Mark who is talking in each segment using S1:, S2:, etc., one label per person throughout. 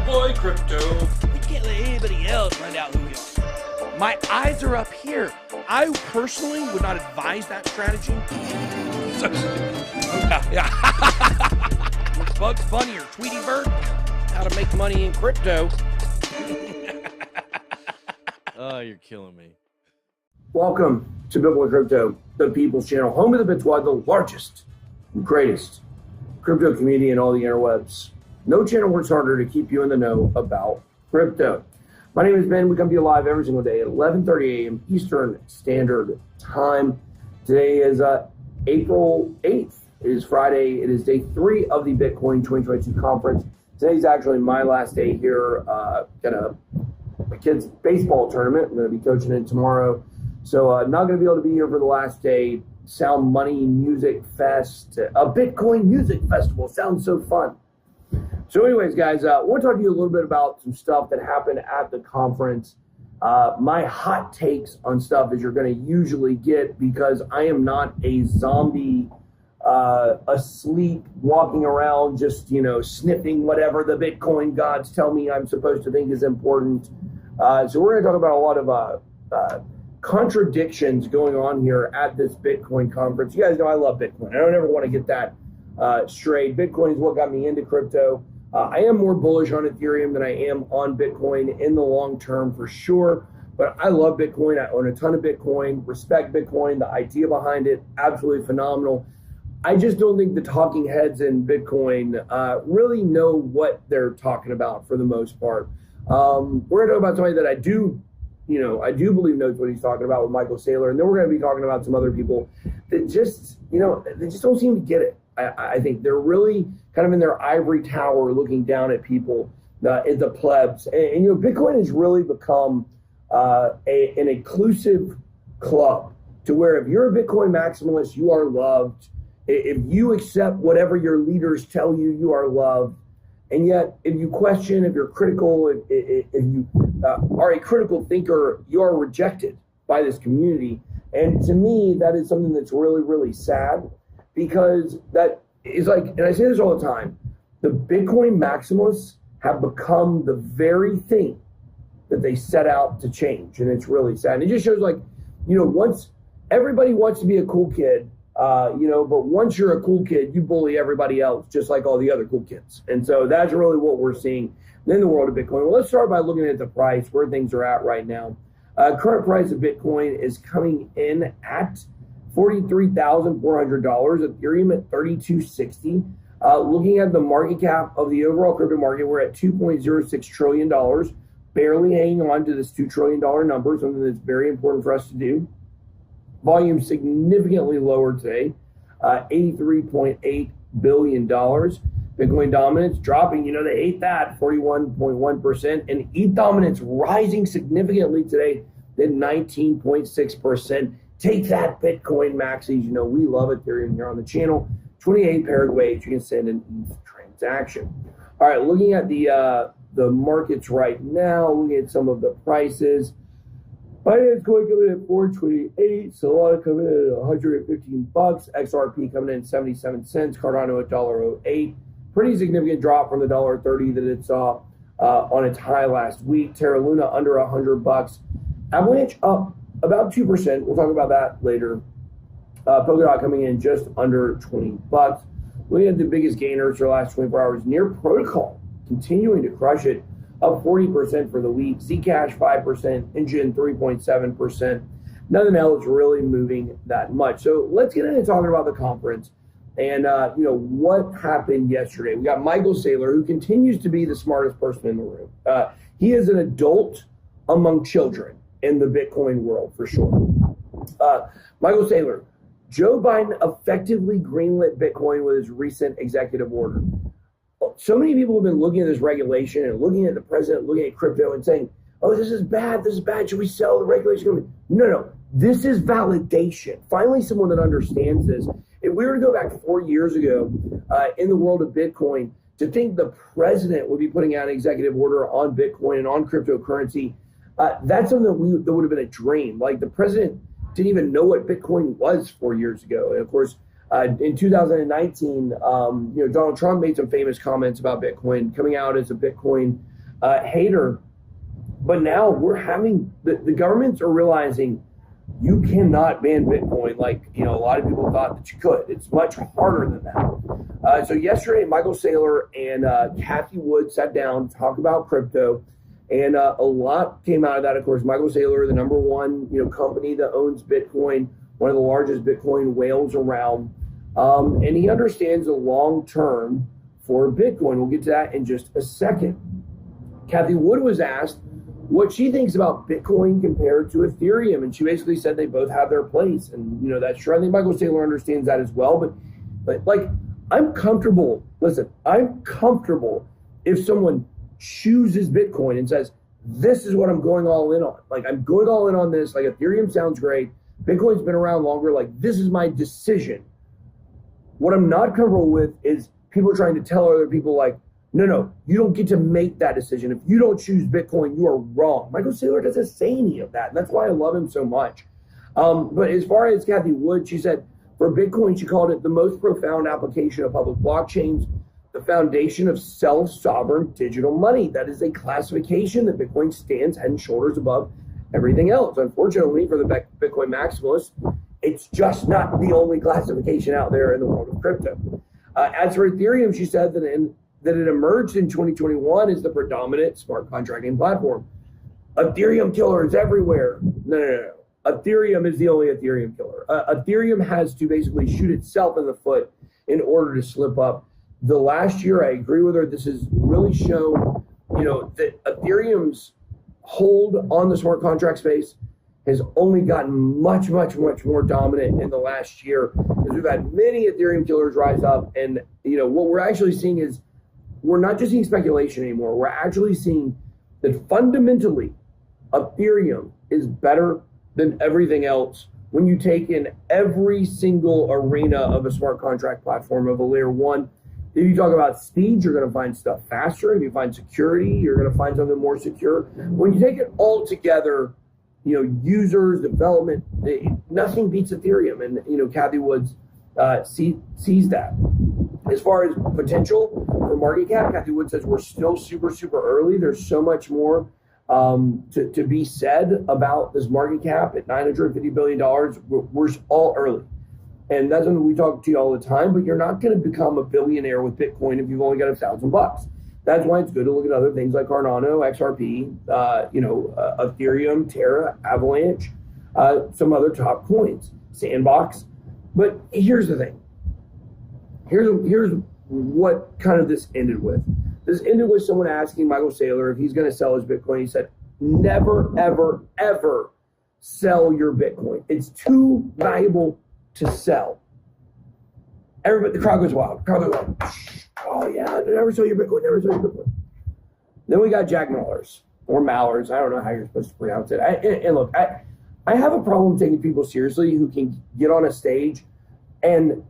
S1: boy crypto.
S2: We can't let anybody else find out who we are. My eyes are up here. I personally would not advise that strategy. Bugs Bunny or Tweety Bird, how to make money in crypto.
S3: Oh, you're killing me.
S4: Welcome to Bitcoin Crypto, the people's channel, home of the BitSquad, the largest and greatest crypto community in all the interwebs. No channel works harder to keep you in the know about crypto. My name is Ben. We come to you live every single day at 11:30 a.m. Eastern Standard Time. Today is April 8th. It is Friday. It is day 3 of the Bitcoin 2022 conference. Today's actually my last day here. Got my kid's baseball tournament. I'm going to be coaching it tomorrow. So not going to be able to be here for the last day. Sound Money Music Fest, a Bitcoin music festival. Sounds so fun. So anyways, guys, I want to talk to you a little bit about some stuff that happened at the conference. My hot takes on stuff as you're going to usually get, because I am not a zombie asleep, walking around just, sniffing whatever the Bitcoin gods tell me I'm supposed to think is important. So we're going to talk about a lot of contradictions going on here at this Bitcoin conference. You guys know I love Bitcoin. I don't ever want to get that straight. Bitcoin is what got me into crypto. I am more bullish on Ethereum than I am on Bitcoin in the long term for sure. But I love Bitcoin. I own a ton of Bitcoin, respect Bitcoin, the idea behind it, absolutely phenomenal. I just don't think the talking heads in Bitcoin really know what they're talking about for the most part. We're going to talk about somebody that I do believe knows what he's talking about with Michael Saylor. And then we're going to be talking about some other people that just, they just don't seem to get it. I think they're really kind of in their ivory tower looking down at people, at the plebs. And Bitcoin has really become an inclusive club to where if you're a Bitcoin maximalist, you are loved. If you accept whatever your leaders tell you, you are loved. And yet, if you question, if you're critical, if you are a critical thinker, you are rejected by this community. And to me, that is something that's really, really sad, because that is like, and I say this all the time, the Bitcoin maximalists have become the very thing that they set out to change. And it's really sad. And it just shows once everybody wants to be a cool kid, but once you're a cool kid, you bully everybody else, just like all the other cool kids. And so that's really what we're seeing in the world of Bitcoin. Well, let's start by looking at the price, where things are at right now. Current price of Bitcoin is coming in at $43,400, Ethereum at $32.60. Looking at the market cap of the overall crypto market, we're at $2.06 trillion, barely hanging on to this $2 trillion number, something that's very important for us to do. Volume significantly lower today, $83.8 billion. Bitcoin dominance dropping, they hate that, 41.1%. And ETH dominance rising significantly today at 19.6%. Take that, Bitcoin maxis. We love Ethereum here on the channel. 28 Paraguays you can send an ETH transaction. All right, looking at the markets right now, looking at some of the prices. Binance Coin coming in at $4.28, Solana coming in at $115, XRP coming in at 77 cents, Cardano at $1.08. Pretty significant drop from the $1.30 that it saw on its high last week. Terra Luna under $100. Avalanche up about 2%. We'll talk about that later. Polkadot coming in just under $20. Looking at the biggest gainers for the last 24 hours, Near Protocol continuing to crush it, up 40% for the week. Zcash 5%, Engine 3.7%. Nothing else really moving that much. So let's get into talking about the conference and what happened yesterday. We got Michael Saylor, who continues to be the smartest person in the room. He is an adult among children in the Bitcoin world for sure. Michael Saylor, Joe Biden effectively greenlit Bitcoin with his recent executive order. So many people have been looking at this regulation and looking at the president, looking at crypto and saying, oh, this is bad, should we sell the regulation? No, this is validation. Finally, someone that understands this. If we were to go back 4 years ago in the world of Bitcoin, to think the president would be putting out an executive order on Bitcoin and on cryptocurrency, that's something that would have been a dream. Like, the president didn't even know what Bitcoin was 4 years ago. And of course, in 2019, Donald Trump made some famous comments about Bitcoin, coming out as a Bitcoin hater. But now we're having, the governments are realizing you cannot ban Bitcoin like, a lot of people thought that you could. It's much harder than that. So yesterday, Michael Saylor and Cathie Wood sat down to talk about crypto. And a lot came out of that. Of course, Michael Saylor, the number one, company that owns Bitcoin, one of the largest Bitcoin whales around. And he understands the long term for Bitcoin. We'll get to that in just a second. Cathie Wood was asked what she thinks about Bitcoin compared to Ethereum. And she basically said they both have their place. And, that's true. I think Michael Saylor understands that as well. But like, I'm comfortable. Listen, I'm comfortable if someone chooses Bitcoin and says, this is what I'm going all in on. Like, I'm going all in on this. Like, Ethereum sounds great. Bitcoin's been around longer. Like, this is my decision. What I'm not comfortable with is people trying to tell other people, like, no, you don't get to make that decision. If you don't choose Bitcoin, you are wrong. Michael Saylor doesn't say any of that. And that's why I love him so much. But as far as Cathie Wood, she said, for Bitcoin, she called it the most profound application of public blockchains, the foundation of self-sovereign digital money. That is a classification that Bitcoin stands head and shoulders above everything else. Unfortunately, for the Bitcoin maximalists, it's just not the only classification out there in the world of crypto. As for Ethereum, she said that it emerged in 2021 as the predominant smart contracting platform. Ethereum killer is everywhere. No. Ethereum is the only Ethereum killer. Ethereum has to basically shoot itself in the foot in order to slip up. The last year, I agree with her, this has really shown, that Ethereum's hold on the smart contract space has only gotten much, much, much more dominant in the last year, because we've had many Ethereum killers rise up. And, what we're actually seeing is, we're not just seeing speculation anymore. We're actually seeing that fundamentally Ethereum is better than everything else when you take in every single arena of a smart contract platform of a layer one. If you talk about speed, you're going to find stuff faster. If you find security, you're going to find something more secure. When you take it all together, users, development, nothing beats Ethereum. And, Cathie Woods sees that. As far as potential for market cap, Cathie Wood says we're still super, super early. There's so much more to be said about this market cap at $950 billion. We're all early. And that's something we talk to you all the time, but you're not going to become a billionaire with Bitcoin if you've only got $1,000. That's why it's good to look at other things like Cardano, XRP, Ethereum, Terra, Avalanche, some other top coins, Sandbox. But here's the thing. Here's what kind of this ended with. This ended with someone asking Michael Saylor if he's going to sell his Bitcoin. He said, never, ever, ever sell your Bitcoin. It's too valuable to sell. Everybody, the crowd goes wild. Oh yeah, never sell your Bitcoin, never sell your Bitcoin. Then we got Jack Mallers, or Mallers. I don't know how you're supposed to pronounce it. And look, I have a problem taking people seriously who can get on a stage and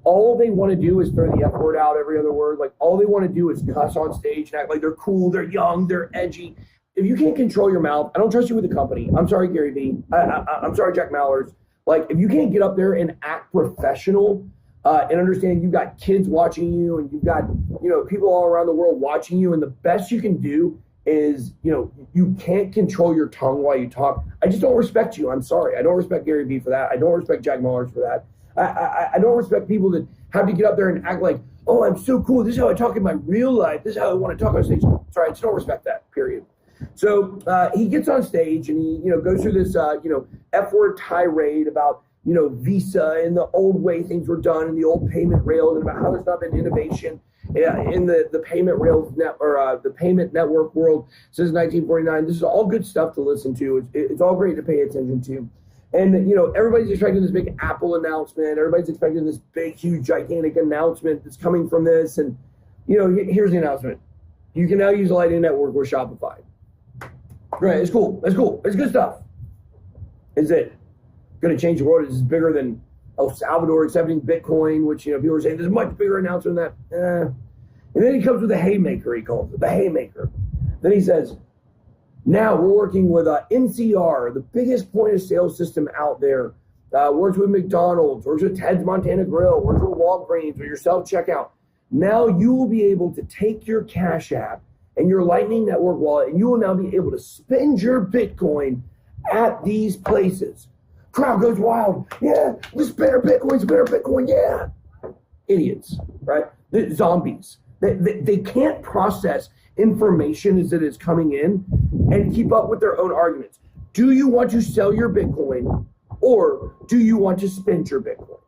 S4: all they want to do is throw the F word out every other word. Like, all they want to do is cuss on stage and act like they're cool, they're young, they're edgy. If you can't control your mouth, I don't trust you with the company. I'm sorry, Gary Vee. I'm sorry, Jack Mallers. Like, if you can't get up there and act professional and understand you've got kids watching you and you've got, people all around the world watching you, and the best you can do is, you can't control your tongue while you talk. I just don't respect you. I'm sorry. I don't respect Gary Vee for that. I don't respect Jack Mallers for that. I don't respect people that have to get up there and act like, oh, I'm so cool. This is how I talk in my real life. This is how I want to talk on stage. Sorry, I just don't respect that, period. So he gets on stage and he, goes through this, F-word tirade about, Visa and the old way things were done and the old payment rails, and about how there's not been innovation in the payment rails the payment network world since 1949. This is all good stuff to listen to. It's all great to pay attention to. And, everybody's expecting this big Apple announcement. Everybody's expecting this big, huge, gigantic announcement that's coming from this. And, here's the announcement. You can now use the Lightning Network with Shopify. Great. It's cool. That's cool. It's good stuff. Is it going to change the world? Is it bigger than El Salvador accepting Bitcoin, which, people are saying there's a much bigger announcement than that? And then he comes with a haymaker, he calls it, the haymaker. Then he says, now we're working with NCR, the biggest point of sale system out there. Works with McDonald's, works with Ted's Montana Grill, works with Walgreens, or your self-checkout. Now you will be able to take your Cash App and your Lightning Network wallet, and you will now be able to spend your Bitcoin at these places. Crowd goes wild. Yeah, we spend our Bitcoin, yeah. Idiots, right? The zombies. They can't process information as it is coming in and keep up with their own arguments. Do you want to sell your Bitcoin or do you want to spend your Bitcoin?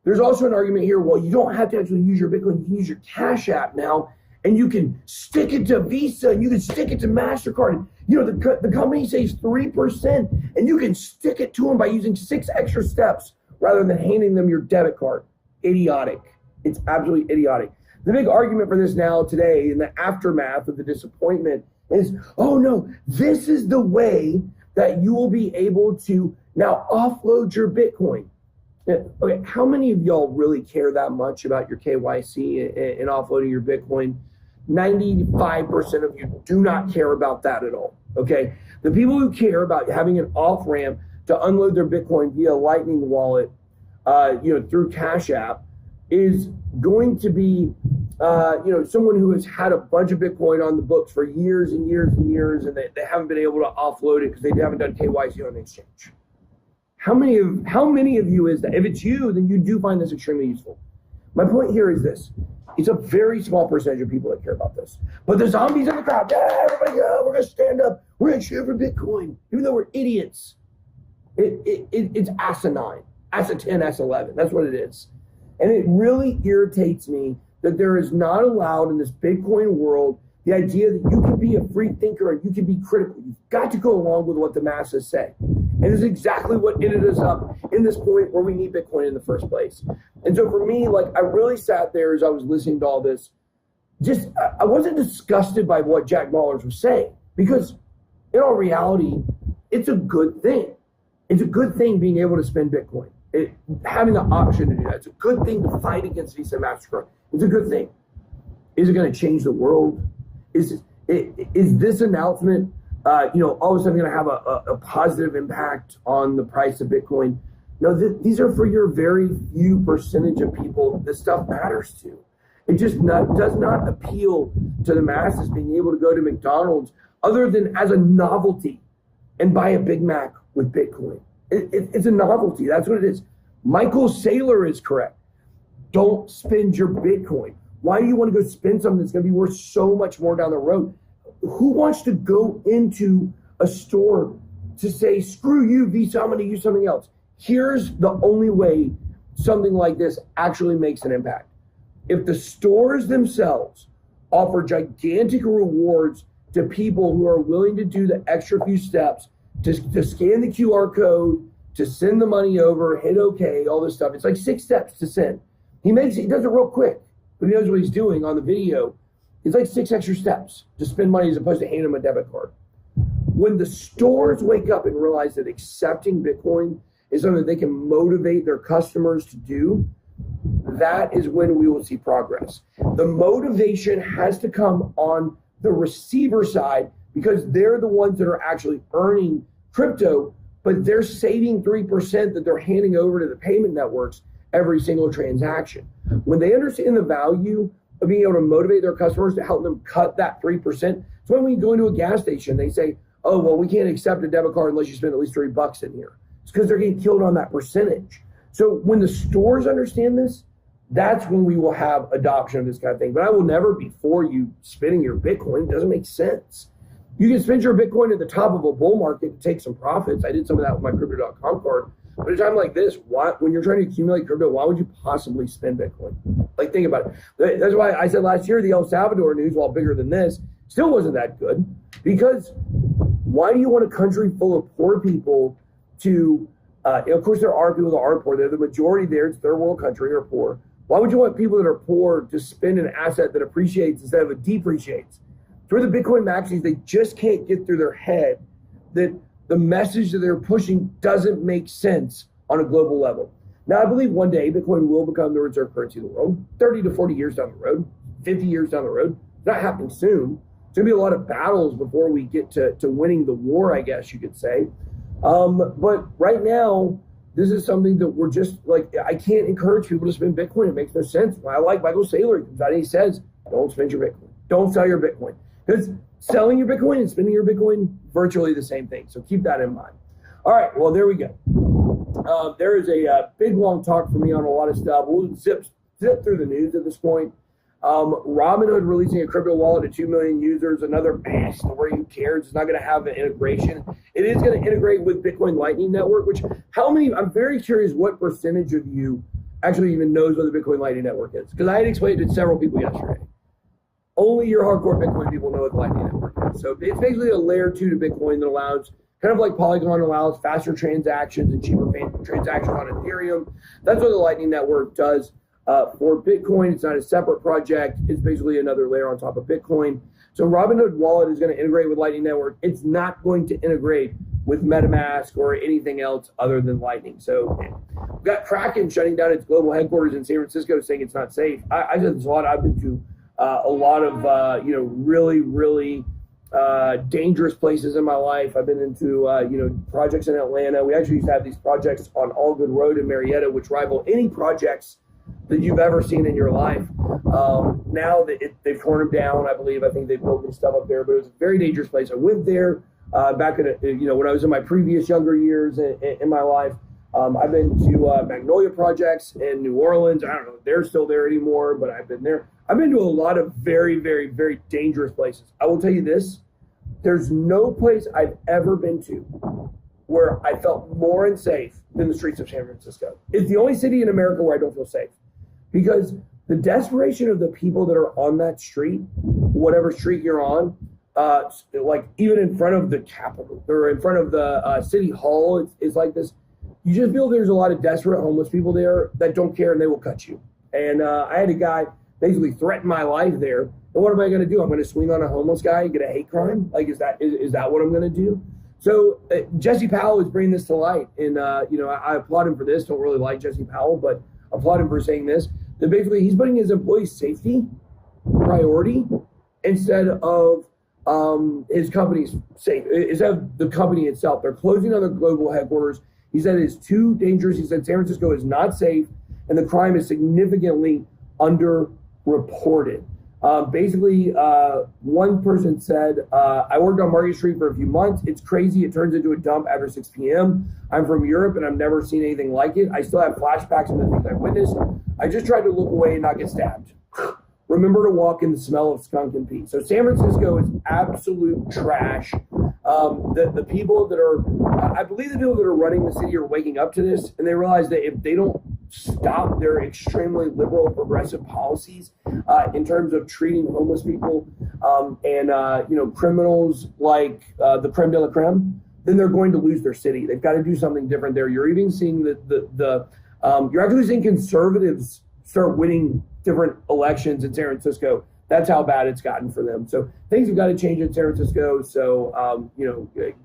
S4: There's also an argument here, well, you don't have to actually use your Bitcoin. You can use your Cash App now, and you can stick it to Visa, and you can stick it to MasterCard. You know, the company saves 3%, and you can stick it to them by using 6 extra steps rather than handing them your debit card. Idiotic. It's absolutely idiotic. The big argument for this now today in the aftermath of the disappointment is, oh no, this is the way that you will be able to now offload your Bitcoin. Okay, how many of y'all really care that much about your KYC and offloading your Bitcoin? 95% of you do not care about that at all, okay? The people who care about having an off-ramp to unload their Bitcoin via Lightning Wallet, through Cash App, is going to be, someone who has had a bunch of Bitcoin on the books for years and years and years, and they haven't been able to offload it because they haven't done KYC on the exchange. How many of you is that? If it's you, then you do find this extremely useful. My point here is this. It's a very small percentage of people that care about this. But the zombies in the crowd, yeah, everybody go, we're going to stand up. We're going to cheer for Bitcoin, even though we're idiots. It's asinine. S10, S11, that's what it is. And it really irritates me that there is not allowed in this Bitcoin world the idea that you can be a free thinker and you can be critical. You've got to go along with what the masses say. And it's exactly what ended us up in this point where we need Bitcoin in the first place. And so for me, I really sat there as I was listening to all this, I wasn't disgusted by what Jack Mallers was saying, because in all reality, it's a good thing. It's a good thing being able to spend Bitcoin. Having the option to do that. It's a good thing to fight against Visa and MasterCard. It's a good thing. Is it going to change the world? Is this announcement, all of a sudden going to have a positive impact on the price of Bitcoin? No, these are for your very few percentage of people this stuff matters to. It just does not appeal to the masses being able to go to McDonald's other than as a novelty and buy a Big Mac with Bitcoin. It's a novelty. That's what it is. Michael Saylor is correct. Don't spend your Bitcoin. Why do you want to go spend something that's going to be worth so much more down the road? Who wants to go into a store to say, screw you, Visa, I'm going to use something else? Here's the only way something like this actually makes an impact. If the stores themselves offer gigantic rewards to people who are willing to do the extra few steps to scan the QR code, to send the money over, hit OK, all this stuff. It's like 6 steps to send. He does it real quick, but he knows what he's doing on the video. It's like 6 extra steps to spend money as opposed to hand him a debit card. When the stores wake up and realize that accepting Bitcoin is something that they can motivate their customers to do, that is when we will see progress. The motivation has to come on the receiver side because they're the ones that are actually earning crypto, but they're saving 3% that they're handing over to the payment networks every single transaction. When they understand the value of being able to motivate their customers to help them cut that 3%, it's when we go into a gas station, they say, oh, well, we can't accept a debit card unless you spend at least $3 in here. It's because they're getting killed on that percentage. So when the stores understand this, that's when we will have adoption of this kind of thing. But I will never be for you spending your Bitcoin. It doesn't make sense. You can spend your Bitcoin at the top of a bull market to take some profits. I did some of that with my Crypto.com card. But at a time like this, when you're trying to accumulate crypto, why would you possibly spend Bitcoin? Think about it. That's why I said last year the El Salvador news, while bigger than this, still wasn't that good. Because why do you want a country full of poor people to, of course there are people that are poor. They're the majority there. It's third world country are poor. Why would you want people that are poor to spend an asset that appreciates instead of it depreciates? For the Bitcoin maxis, they just can't get through their head that the message that they're pushing doesn't make sense on a global level. Now, I believe one day Bitcoin will become the reserve currency of the world, 30 to 40 years down the road, 50 years down the road. It's not happening soon. It's going to be a lot of battles before we get to winning the war, I guess you could say. But right now, this is something that we're just I can't encourage people to spend Bitcoin. It makes no sense. I like Michael Saylor. He comes out and he says, don't spend your Bitcoin. Don't sell your Bitcoin. Because selling your Bitcoin and spending your Bitcoin, virtually the same thing. So keep that in mind. All right, well, there we go. There is a big, long talk for me on a lot of stuff. We'll zip through the news at this point. Robinhood releasing a crypto wallet to 2 million users, another bash story. Who cares? It's not going to have an integration. It is going to integrate with Bitcoin Lightning Network, which I'm very curious what percentage of you actually even knows what the Bitcoin Lightning Network is. Because I had explained it to several people yesterday. Only your hardcore Bitcoin people know what the Lightning Network is. So it's basically a layer 2 to Bitcoin that allows, kind of like Polygon allows faster transactions and cheaper transactions on Ethereum. That's what the Lightning Network does. For Bitcoin, it's not a separate project. It's basically another layer on top of Bitcoin. So Robinhood Wallet is going to integrate with Lightning Network. It's not going to integrate with MetaMask or anything else other than Lightning. So we've got Kraken shutting down its global headquarters in San Francisco, saying it's not safe. I said this a lot. I've been to a lot of really, really dangerous places in my life. I've been into projects in Atlanta. We actually used to have these projects on All Good Road in Marietta, which rival any projects that you've ever seen in your life. Now that they've torn them down, I think they built new stuff up there, but it was a very dangerous place. I went there back when I was in my previous younger years in my life. I've been to Magnolia projects in New Orleans. I don't know if they're still there anymore, but I've been there. I've been to a lot of very, very, very dangerous places. I will tell you this, there's no place I've ever been to where I felt more unsafe than the streets of San Francisco. It's the only city in America where I don't feel safe, because the desperation of the people that are on that street, whatever street you're on, like even in front of the Capitol or in front of the City Hall, it's like this. You just feel there's a lot of desperate homeless people there that don't care and they will cut you. And I had a guy basically threaten my life there. And what am I going to do? I'm going to swing on a homeless guy and get a hate crime? Like, is that what I'm going to do? So Jesse Powell is bringing this to light. And, I applaud him for this. Don't really like Jesse Powell, but applaud him for saying this. That basically he's putting his employees' safety priority instead of his company's safe. Instead of the company itself. They're closing down their global headquarters. He said it's too dangerous. He said San Francisco is not safe, and the crime is significantly underreported. Basically, one person said, I worked on Market Street for a few months. It's crazy. It turns into a dump after 6 p.m. I'm from Europe, and I've never seen anything like it. I still have flashbacks of the things I witnessed. I just tried to look away and not get stabbed. Remember to walk in the smell of skunk and pee. So San Francisco is absolute trash. The people that are, I believe the people that are running the city are waking up to this, and they realize that if they don't stop their extremely liberal progressive policies in terms of treating homeless people and criminals like the creme de la creme, then they're going to lose their city. They've got to do something different there. You're even seeing you're actually seeing conservatives start winning different elections in San Francisco. That's how bad it's gotten for them. So things have got to change in San Francisco. So,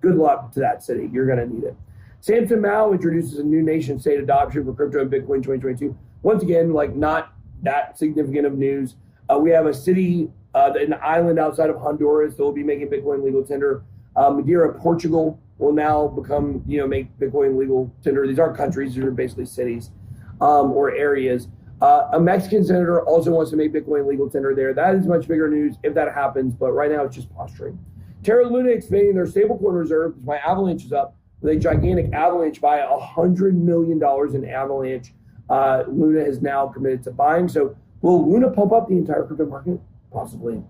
S4: good luck to that city. You're going to need it. Samson Mow introduces a new nation state adoption for crypto and Bitcoin 2022. Once again, not that significant of news. We have a city, an island outside of Honduras that will be making Bitcoin legal tender. Madeira, Portugal will now become, make Bitcoin legal tender. These aren't countries, these are basically cities or areas. A Mexican senator also wants to make Bitcoin legal tender there. That is much bigger news if that happens, but right now it's just posturing. Terra Luna expanding their stablecoin reserve. My Avalanche is up with a gigantic Avalanche buy, $100 million in Avalanche. Luna is now committed to buying. So will Luna pump up the entire crypto market? Possibly.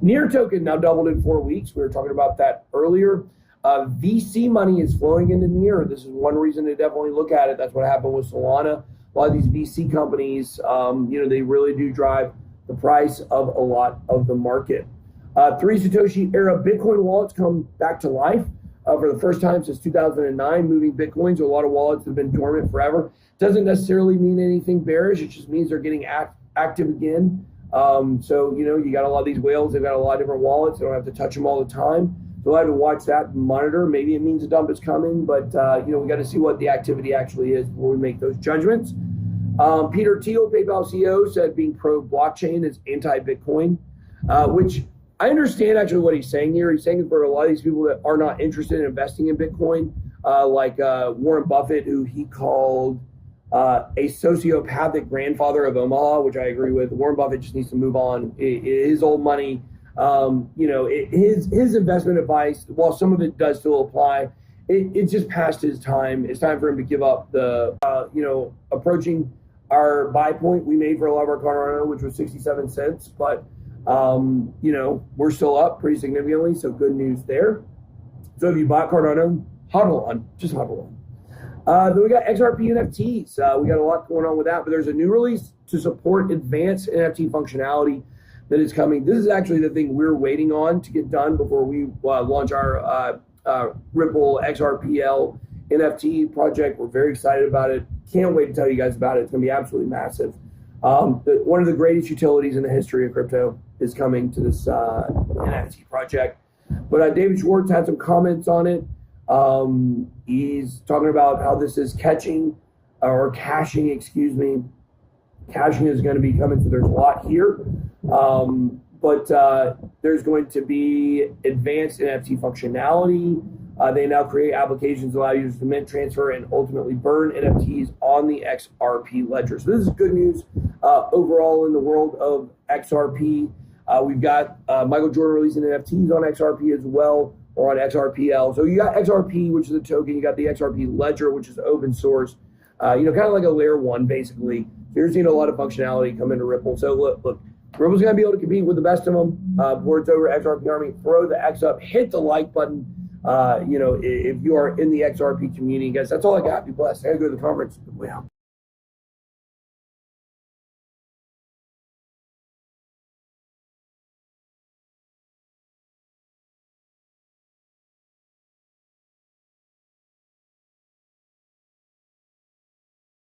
S4: Near token now doubled in 4 weeks. We were talking about that earlier. VC money is flowing into Near. This is one reason to definitely look at it. That's what happened with Solana. A lot of these VC companies, they really do drive the price of a lot of the market. 3 Satoshi era Bitcoin wallets come back to life for the first time since 2009, moving Bitcoin. So a lot of wallets have been dormant forever. Doesn't necessarily mean anything bearish. It just means they're getting active again. You got a lot of these whales. They've got a lot of different wallets. They don't have to touch them all the time. So we'll have to watch that and monitor. Maybe it means a dump is coming, but we got to see what the activity actually is before we make those judgments. Peter Thiel, PayPal CEO, said being pro-blockchain is anti-Bitcoin, which I understand actually what he's saying here. He's saying for a lot of these people that are not interested in investing in Bitcoin, like Warren Buffett, who he called a sociopathic grandfather of Omaha, which I agree with. Warren Buffett just needs to move on. His old money his investment advice, while some of it does still apply, it's just past his time. It's time for him to give up the, approaching our buy point we made for a lot of our Cardano, which was 67 cents. But, we're still up pretty significantly. So good news there. So if you bought Cardano, hodl on. Then we got XRP NFTs. We got a lot going on with that, but there's a new release to support advanced NFT functionality that is coming. This is actually the thing we're waiting on to get done before we launch our Ripple XRPL NFT project. We're very excited about it. Can't wait to tell you guys about it. It's going to be absolutely massive. One of the greatest utilities in the history of crypto is coming to this NFT project. But David Schwartz had some comments on it. He's talking about how this is caching. Caching is going to be coming, so there's a lot here. But there's going to be advanced NFT functionality. They now create applications that allow users to mint, transfer, and ultimately burn NFTs on the XRP ledger. So this is good news overall in the world of XRP. We've got Michael Jordan releasing NFTs on XRP as well, or on XRPL. So you got XRP, which is a token. You got the XRP ledger, which is open source. Kind of like a layer one, basically. So you're seeing a lot of functionality come into Ripple. So look, Ripple's going to be able to compete with the best of them. Before it's over, XRP Army, throw the X up, hit the like button. If you are in the XRP community, guys, that's all I got. Be blessed. I got to go to the conference. Way out.